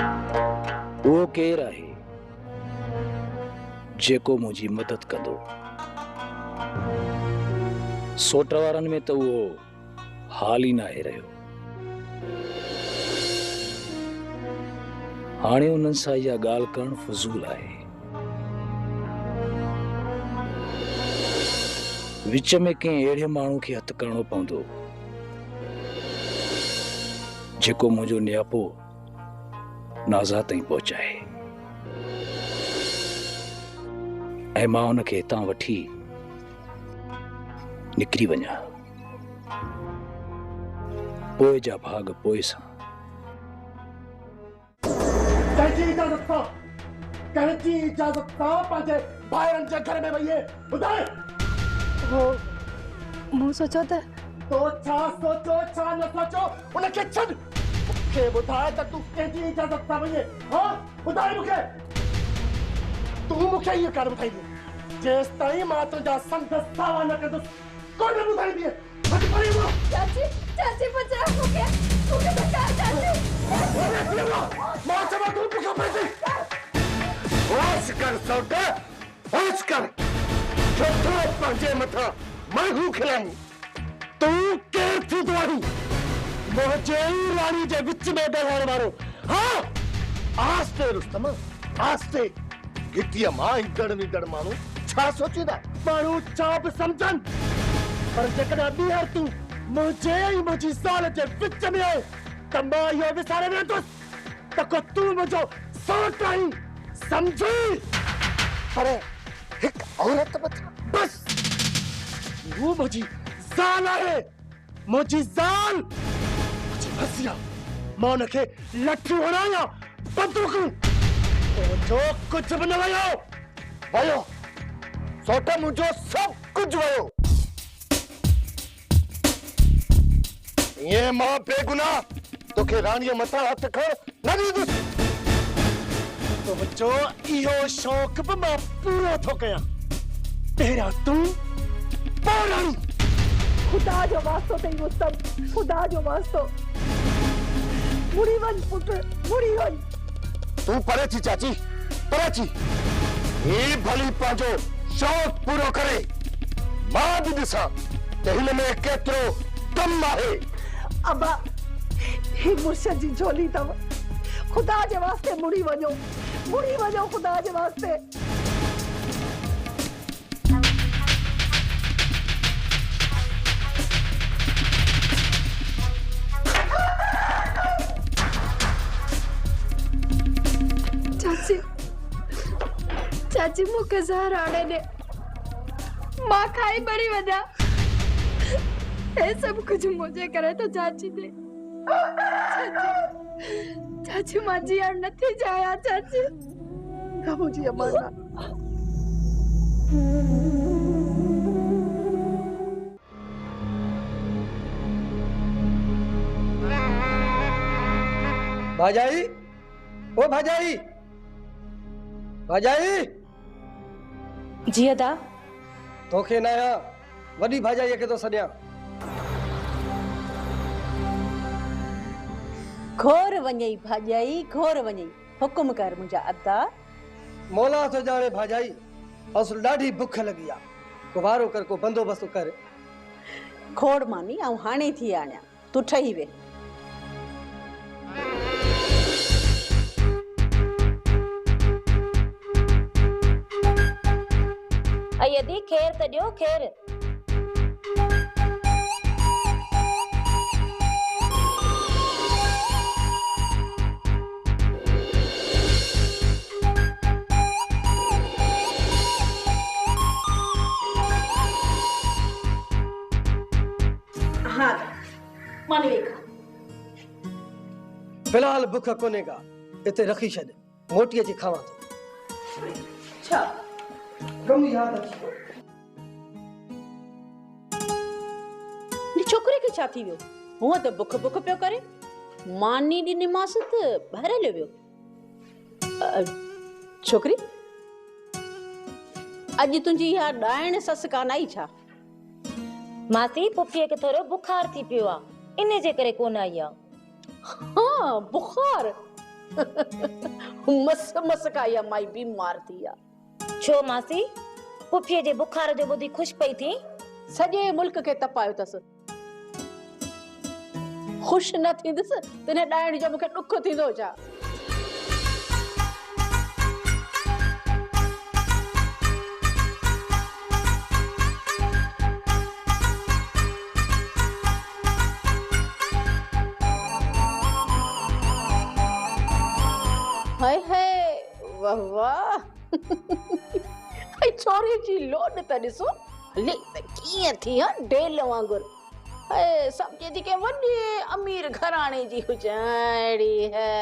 वो केर आहे जेको मुझी मदद कंदो। सोट वारनि में तो वो हाल ही ना आहे रहियो। हाणे उन्हनि सां इहा ॻाल्हि करणु फज़ूल आहे। विच में कंहिं अहिड़े माण्हू खे हथु करणो पवंदो जेको मुंहिंजो नियापो नाज़ा ताईं पहुचाए ऐं मां हुनखे हितां वठी निकिरी वञा। पोइ जा भाग पोइ सां। कंहिंजी इजाज़त सां पंहिंजे ॿाहिरनि जे घर में वई ॿुधाए। वो मूं सोचो त तो छा सोचो छा न सोचो उनखे छॾ। मूंखे ॿुधाए त तूं कंहिंजी इजाज़त सां वई हाँ ॿुधाए मूंखे। तूं मूंखे इहो कान ॿुधाईंदी जेसि ताईं मां तुंहिंजा संदसि सावा न कंदुसि कोन ॿुधाईंदी। हट परे वो। चाची चाची बचाओ मूंखे बचाओ चाची। मां चवां तूं मूंखे पैसे होश कर सौदा होश कर। छो पंहिंजे मथां माण्हू खिलाई। तूं केरु थींदो आहीं मुंहिंजे राणी जे विच में ॻाल्हाइण वारो। हाँ आस्ते रुस्तम आस्ते। गिटीअ मां ईंदड़ वींदड़ माण्हू छा सोचींदा माण्हू छा बि सम्झनि पर जेकॾहिं ॿीहर तूं मुंहिंजे ऐं मुंहिंजी ज़ाल जे विच में आहे त मां इहो विसारे वेंदुसि त को तूं मुंहिंजो सौट आहीं समझी। पर हिकु औरत मथां बस वो मुंहिंजी ज़ाल आहे मुंहिंजी ज़ाल मुंहिंजी हसिया। मां हुनखे लठियूं हणायां बंदूकूं जो कुझु बि न वयो सौट मुंहिंजो सभु कुझु वयो। ये मां बेगुनाह तोखे राणीअ मथां हथ खण न ॾींदुसि। तुंहिंजो इहो शौक़ बि मां पूरो थो कयां। पहिरियां तूं पोइ राणी। खुदा जो वास्तो अथई रुस्तम खुदा जो वास्तो। मुड़ी वञ पुट मुड़ी वञ। तूं परे थी चाची परे थी। ही भली पंहिंजो शौक़ पूरो करे मां बि ॾिसां त हिन में केतिरो दम आहे। अबा ही मुर्शद जी झोली तव खुदा जे वास्ते मुड़ी वञो खुदा जे वास्ते। चाची मूंखे ज़हर आणे ॾे मां खाई मरी वञा। हे सब कुछ मुझे करे तो चाची दे। चाची मां जीअण नथी चाहियां चाची। ना मुझी अमरना। भाजाई ओ भाजाई भाजाई। जी अदा तोखे न आया वॾी भाजाई के तो सॾियां। घोर वञई भाॼाई घोर वञई हुकुम कर मुंहिंजा अदा। मौला तो जाने भाजाई असुल ॾाढी बुख लगी आ को वारो कर को बंदोबस्त कर। खोड़ मानी ऐं हाणे थी आणिया तूं ठही वे। अयदी खेर त ॾियो खेर। हाँ मानी वेखा। फिलहाल बुख कोने का इते रखी छॾ मोटी अची खावां तो। अच्छा कम याद अची छोकरे के छा थी वियो हुआ तो बुख बुख पियो करे मानी ॾिनीमांस त ॿाहिरि हलियो वियो। छोकरी अॼु तुंहिंजी इहा ॾाइण ससु कान आई छा? मासी पुफीअ खे थोरो बुखार थी पियो आहे इन जे करे कोन आई आहे। हाँ बुखार मस मस का या माई बीमार थी या छो मासी पुफीअ जे बुखार जो ॿुधी ख़ुशि पई थी। सॼे मुल्क खे तपायो अथसि। ख़ुशि न थींदसि त हिन ॾाइण जो मूंखे ॾुख थींदो छा? हाय हाय वाह वाह छोरी जी लोड त ॾिसो हले त कीअं थी हा ढेल वांगुर। हाय सम्झे थी के वॾे अमीर घराणे जी हुजणी है।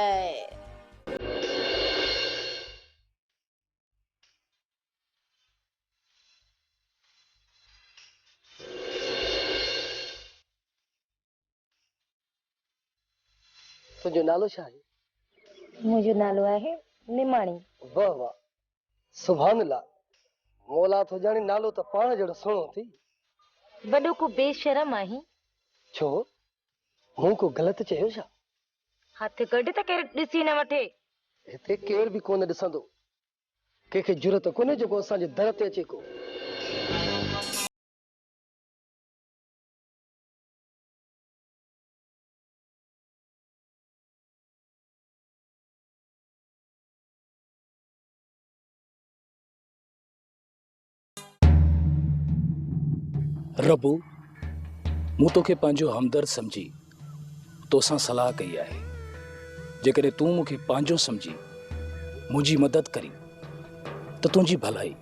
तुंहिंजो नालो छा आहे? मुंहिंजो नालो आहे निमाणी। वाह वाह सुभान अल्लाह। मौला तो जाने नालो त पाण जहिड़ो सुहिणो थी। वॾो को बेशरम आहीं। छो मूं को ग़लति चयो छा? हथ कढ त केरु ॾिसी न वठे। हिते केर बि कोन ॾिसंदो। कंहिंखे जुरत कोन्हे जेको असांजे दर ते अचे को। रबू मूं तोखे पंहिंजो हमदर्द समझी तोसां सलाह कई आहे। जेकॾहिं तूं मूंखे पंहिंजो समझी मुंहिंजी मदद करी त तुंहिंजी भलाई,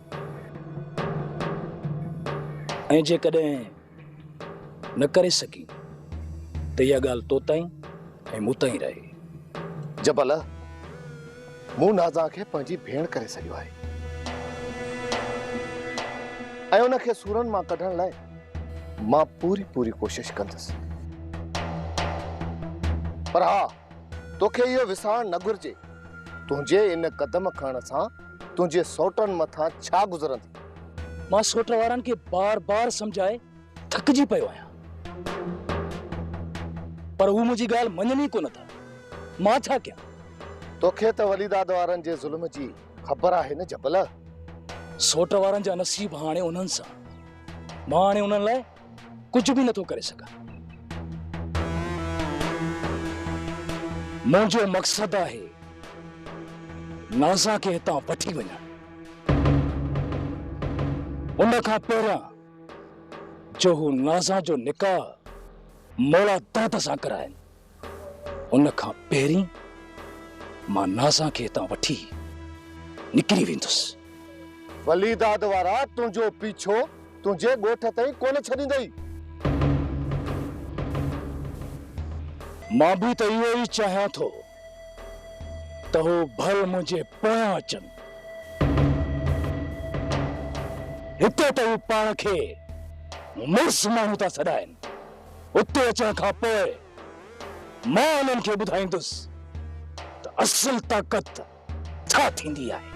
ऐं जेकॾहिं न करे सघी त इहा ॻाल्हि तो ताईं ऐं मूं ताईं रहे। जबल मूं नाज़ा खे पंहिंजी भेण करे छॾियो आहे ऐं उनखे सूरनि मां कढण लाइ मां पूरी कोशिश कंदुसि। पर हा तोखे इहो विसारण न घुर्जे तुंहिंजे इन कदम खणण सां तुंहिंजे सौटनि मथां छा गुज़रंदी। मां सौट वारनि खे बार बार समझाए थकिजी पियो आहियां, पर हू मुंहिंजी ॻाल्हि मञनि ई कोन था। मां छा कयां? तोखे त वलीदाद वारनि जे ज़ुल्म जी ख़बर आहे न जबल। सौट वारनि जा नसीब हाणे उन्हनि सां, मां हाणे उन्हनि लाइ कुछ भी नथो करे सघां। मुंहिंजो मक़सदु आहे नाज़ा खे हितां वठी वञा। उन खां पहिरियां जो हू नाज़ा जो निकाह मौला दाद सां कराइनि, उन खां पहिरीं मां नाज़ा खे हितां वठी निकिरी वेंदुसि। वलीदाद वारा तुंहिंजो पीछो तुंहिंजे ॻोठ ताईं कोन छॾींदई। मां भी तो इहो ई चाहियां थो त हू भल मुंहिंजे पोयां अचनि। हिते त हू पाण खे मुड़ुस माण्हू था सॾाइनि, उते अचण खां पोइ मां उन्हनि खे ॿुधाईंदुसि त असुल ताक़त छा थींदी आहे।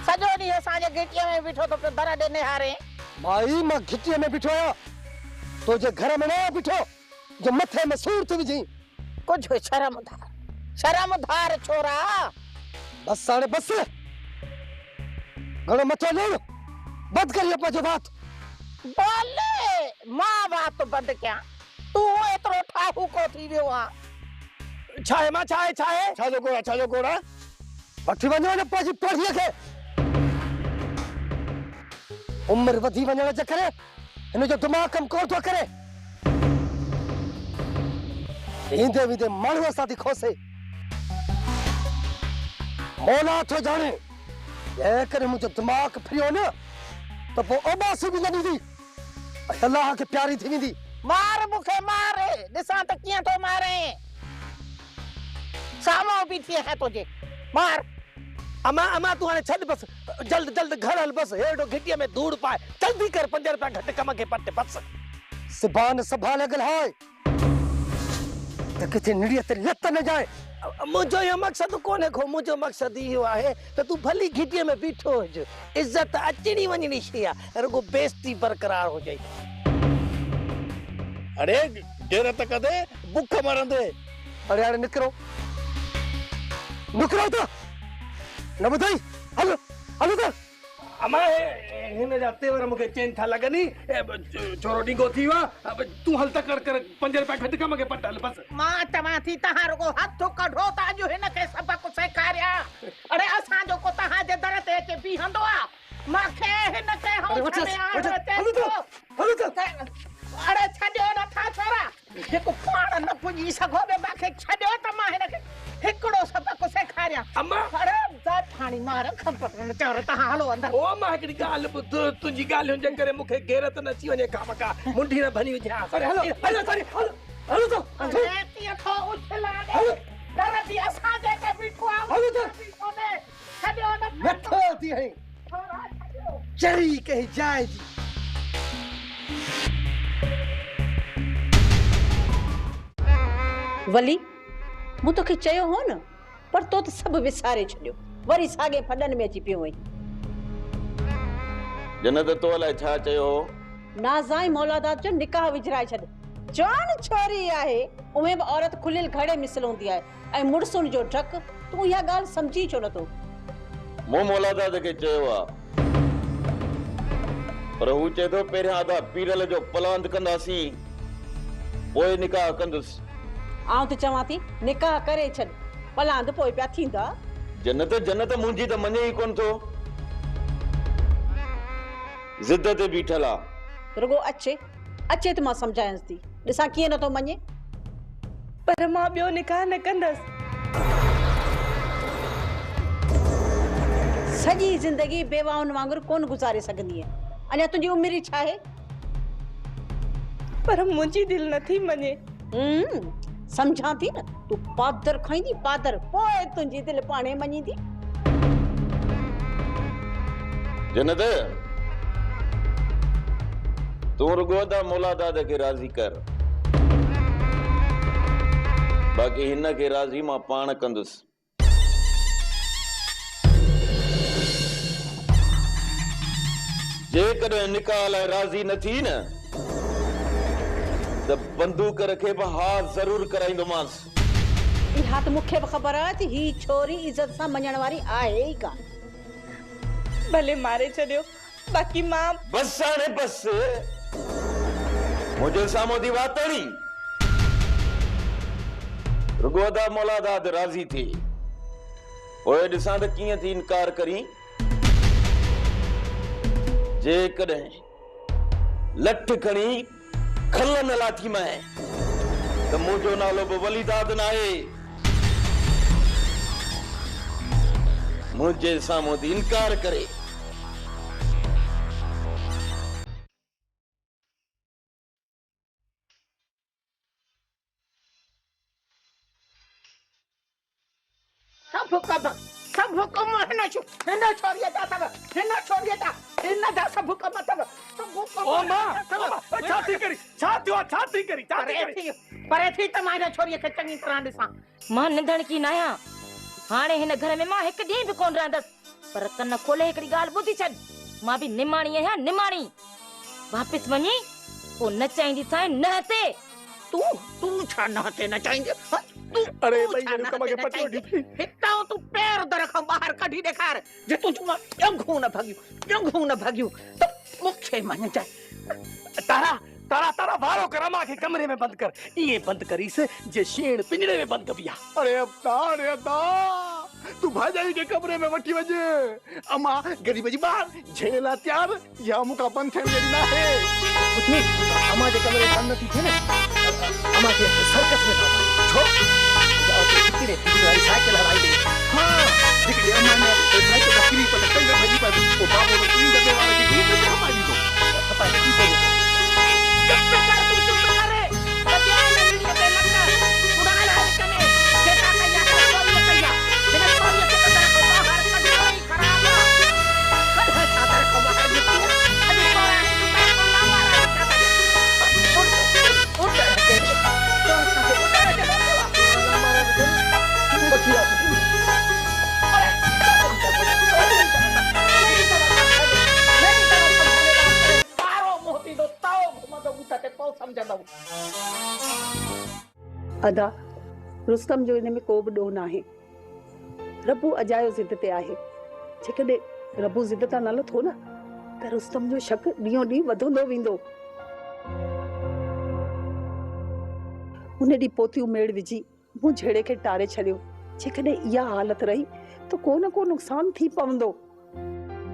सजो डी असांजे गिटिया में बिठो तो दर दे निहारे। माई मां गिटिया में बिठो आया तो जे घर में न बिठो जो मथे में सूर थी विझी कुछ शर्मधार छोरा। बस साढ़े बस घणो मथो न बंद करिए पंहिंजो बात। बोले मां बात बंद क्या तू एतरो ठाहू को थी वियो आ। छाए मां छाए छाजो गोड़ा वठी वञो न पंहिंजी पढ़ीअ खे। उम्र वधी वञण जे करे हिन जो दिमाग़ कम कोन थो करे। ईंदे वेंदे माण्हूअ सां थी खोसे। मौला थो ॼाणे जंहिं करे मुंहिंजो दिमाग़ फिरियो न त पोइ उबासी बि न ॾींदी ऐं अलाह खे प्यारी थी वेंदी। मार मूंखे मार ॾिसां त कीअं थो मारे। साम्हूं बीठी है तुझे मार। अमा तू हाणे छॾ बस जल्द घर हल बस हेड़ो घिटीअ में धूड़ पाए जल्दी कर 5 रुपया घटि कम खे पट बस। ज़बान संभाले ॻाल्हाए त किथे निड़ीअ ते लत न जाए। मुंहिंजो इहो मक़सदु कोन्हे को मुंहिंजो मक़सदु इहो आहे त तूं भली घिटीअ में बीठो हुज। इज़त अचणी वञणी शइ आहे रुगो बेइज़ती बरक़रार हुजे। अरे ग़ैरत कदे बुख मरंदे। अरे हाणे निकिरो त न ॿुधई। हलो त अमा हिन जा तेवर मूंखे चैन था लॻनि। छोरो ॾींगो थी वियो आहे। तूं हल त कर 5 रुपया घटि कम खे पट हल बस। मां तव्हां थी तव्हां रुगो हथ कढो त अॼु हिन खे सबक सेखारिया। अरे असांजो को तव्हां जे दर ते अचे बीहंदो आहे। मूंखे हिन खे अरे छॾियो नथा छोरा जेको पाण न पुॼी सघो बि मूंखे छॾियो त मां हिन खे हिकिड़ो सबक सेखारिया। अम्मा अरे ज़ाठाणी मार खपत चोर तव्हां हलो अंदर। ओ मां हिकिड़ी ॻाल्हि ॿुध तुंहिंजी ॻाल्हियुनि जे करे मूंखे गैरत न अची वञे खामका मुंडी न भनी विझां। अरे हलो तो अरे थो उछला दे डर बि असां जे के बीठो आ। हलो तो छॾियो न नथो थी है चरी कहीं जाए जी। वली मूं तोखे चयो हो न पर तो त सभु विसारे छॾियो वरी साॻे फॾनि में अची पियो वई। जन्नत तो अलाए छा चयो हो? नाज़ाई मौलादात जो निकाह विझराए छॾ। जान छोरी आहे उहे बि औरत खुलियल घड़े मिसल हूंदी आहे ऐं मुड़सुनि जो ढक। तूं इहा ॻाल्हि सम्झी छो नथो? मूं मौलादात खे चयो आहे पर हू चए थो पहिरियां आधा पीरल जो पलांद कंदासीं पोइ निकाह कंदुसि। आउं त चवां थी निकाह करे छॾ पलांद पोइ पिया थींदा। जन्नत मुंहिंजी त मञे ई कोन थो। ज़िद ते बीठल आहे। रुगो अचे त मां सम्झायांसि थी ॾिसां कीअं नथो मञे। पर मां ॿियो निकाह न कंदसि। सॼी ज़िंदगी बेवाउनि वांगुरु कोन गुज़ारे सघंदी आहे। अञा तुंहिंजी उमिरि छा आहे? पर मुंहिंजी दिलि नथी मञे। समझां थी न तूं पादर खाईंदी पादर पोइ तुंहिंजी दिलि पाणे मञींदी। जन्नत तूं रुगो त मौलादात खे राज़ी कर बाक़ी हिन खे राज़ी मां पाण कंदुसि। जेकॾहिं निकाह लाइ राज़ी न थी न त बंदूक रखे बि हा ज़रूर कराईंदोमांसि। इहा त मूंखे बि ख़बर आहे त ही छोरी इज़त सां मञण वारी आहे ई कान। भले मारे छॾियो बाक़ी मां बस हाणे बस मुंहिंजे साम्हूं थी वातड़ी रुगो दा मौलादात राज़ी थी पोइ ॾिसां त कीअं थी इनकार करी। जेकॾहिं लठ खणी खलन लाठी में तो मुझो नालो बि वलीदाद न आहे। मुझे साम्हूं थी इनकार करे। सब हुकुम हिन छोरीअ जा अथव हिन छोरीअ जा हिन जा सब हुकुम अथव। ओ मां छा थी करी परे थी त मां हिन छोरीअ खे चङी तरह ॾिसां। मां नंढण की न आहियां। हाणे हिन घर में मां हिकु ॾींहुं बि कोन रहंदसि पर कन खोले हिकिड़ी ॻाल्हि ॿुधी छॾ। मां बि निमाणी आहियां निमाणी। वापसि वञी पोइ न चाहींदी साईं न ते। तूं छा न ते न चाहींदी? अरे तू भाई छा मेरे न को मगे हथ पतो नचाईंदे? दी हितां तू पैर दर खां ॿाहिरि कढी ॾेखार जे तुंहिंजो ॿियो खून भॻियूं त मूंखे मञजाए। तारा तारा तारा वारो कर अम्मा के कमरे में बंद कर। ये बंद करीस जे शेण पिंजरे में बंद कबिया। अरे अब्दा तू भाजाई के कमरे में वठी वजे अम्मा गरीब जी बाहर झेला तैयार या मुका बंद थे जड़ी ना है उसमें अम्मा के कमरे बंद थी थे ना अम्मा के सर्कस में था छो जाओ तो कितने वाली साइकिल हवाई दे। हां देखिए अम्मा ने साइकिल बकरी पर टंगा भजी पर वो बाबू ने तीन दबे वाले की ग्रुप में हमारी दो पता नहीं की चुप कर तू चुप करे कतिया नंदी पे लगता उड़ाल हाल कने जेता कया कोई कया बिना कोई के तरह को बाहर कढाई खराब है सादर को बाहर निकल अभी कोरा मैं को ना मारा चाहता है उठ के तो उठ के बाबू बकिया अदा रुस्तम जो इन में को बि ॾोह नाहे। रबू अजायो ज़िद ते आहे। जेकॾहिं रबू ज़िद तां न लथो न त रुस्तम जो शक ॾींहों ॾींहुं वधंदो वेंदो। उन ॾींहुं पोतियूं मेड़ विझी मूं झेड़े खे टारे छॾियो। जेकॾहिं इहा हालत रही त को न को नुक़सान थी पवंदो।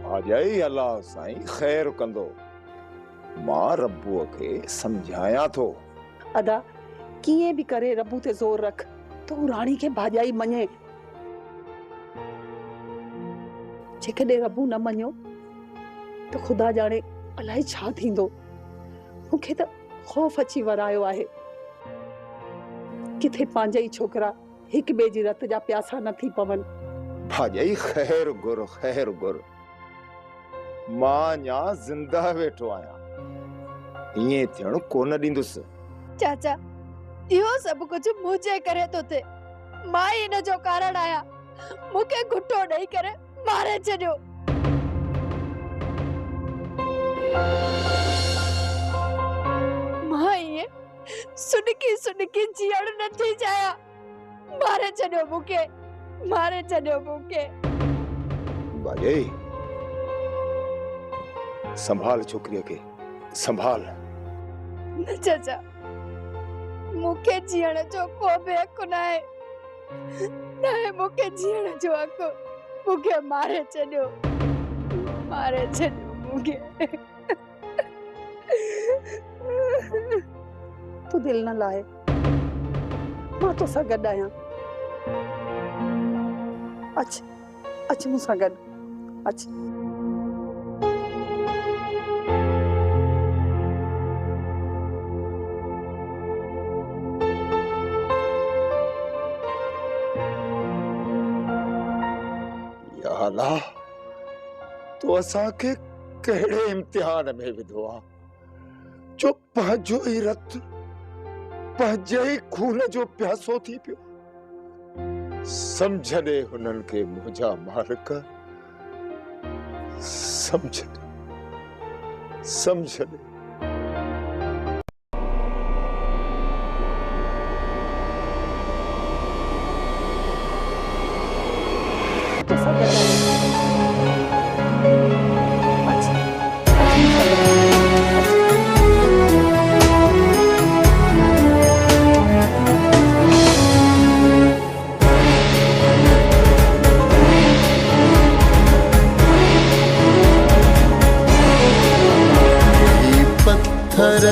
भाॼाई अलाह साईं ख़ैर कंदो। मां रब्बूअ खे समझाया थो। अदा कीअं बि करे रबू ते ज़ोर रख तो राणी खे भाॼाई मञे। जेकॾहिं रबू न मञियो त ख़ुदा ॼाणे अलाए छा थींदो। मूंखे त ख़ौफ़ अची वरायो आहे। किथे पंहिंजा ई छोकिरा हिक ॿिए जी रत जा प्यासा न थी पवनि। भाॼाई ख़ैर गुर मां अञा ज़िंदा वेठो आहियां। ईअं थियण कोन ॾींदुसि। चाचा इहो सभु कुझु मुंहिंजे करे थो थिए। मां ई इन जो कारण आहियां। मूंखे घुटो ॾेई करे मारे छॾियो। मां इहे सुनकी जीअण नथी चाहियां। मारे छॾियो मूंखे। भाॼाई संभाल छोकिरीअ खे संभाल। न चाचा मूंखे जीअण जो को बि हक़ न आहे। मूंखे जीअण जो हक़। मूंखे मारे छॾियो मूंखे। तू दिल न लाए। मां तो सां गॾु आहियां। अच मूंसां गॾु अच। अल्लाह तो असांखे कहिड़े इम्तिहान में विधो आहे जो पंहिंजो ई रत पंहिंजे ई खून जो प्यासो थी पियो। समझ ॾे हुननि खे मुंहिंजा मालिक। समझ ॾे।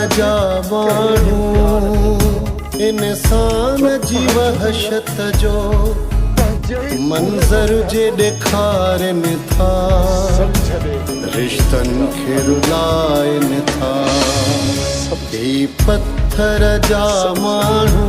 जा माण्हू इंसान जी वहशत जो मंज़र जे ॾेखारनि था। रिश्तनि खे रुलाइनि था। ही पत्थर जा माण्हू